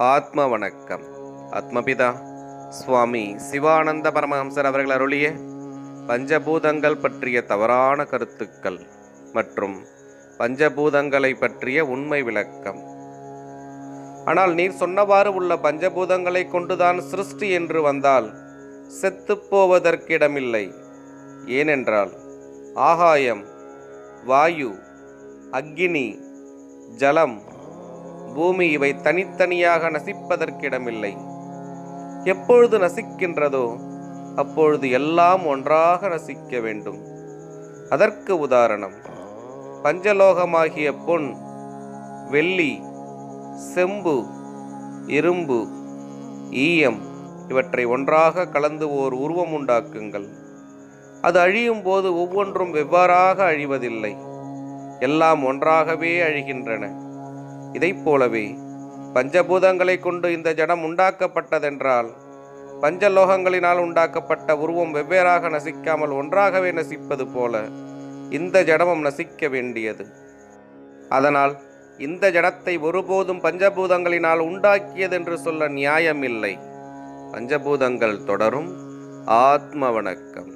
ஆத்ம வணக்கம். ஆத்மபிதா சுவாமி சிவானந்த பரமஹம்சர் அவர்கள் அருளிய பஞ்சபூதங்கள் பற்றிய தவறான கருத்துக்கள் மற்றும் பஞ்சபூதங்களை பற்றிய உண்மை விளக்கம். ஆனால் நீர் சொன்னவாறு உள்ள பஞ்சபூதங்களை கொண்டுதான் சிருஷ்டி என்று வந்தால் செத்துப்போவதற்கிடமில்லை. ஏனென்றால் ஆகாயம், வாயு, அக்கினி, ஜலம், பூமி இவை தனித்தனியாக நசிப்பதற்கிடமில்லை. எப்பொழுது நசிக்கின்றதோ அப்பொழுது எல்லாம் ஒன்றாக நசிக்க வேண்டும். அதற்கு உதாரணம் பஞ்சலோகமாகிய பொன், வெள்ளி, செம்பு, இரும்பு, ஈயம் இவற்றை ஒன்றாக கலந்து ஓர் உருவம் உண்டாக்குங்கள். அது அழியும் போது ஒவ்வொன்றும் வெவ்வேறாக அழிவதில்லை, எல்லாம் ஒன்றாகவே அழிகின்றன. இதைப் போலவே பஞ்சபூதங்களை கொண்டு இந்த ஜடம் உண்டாக்கப்பட்டதென்றால் பஞ்சலோகங்களினால் உண்டாக்கப்பட்ட உருவம் வெவ்வேறாக நசிக்காமல் ஒன்றாகவே நசிப்பது போல இந்த ஜடமும் நசிக்க வேண்டியது. அதனால் இந்த ஜடத்தை ஒருபோதும் பஞ்சபூதங்களினால் உண்டாக்கியதென்று சொல்ல நியாயமில்லை. பஞ்சபூதங்கள் தொடரும். ஆத்ம வணக்கம்.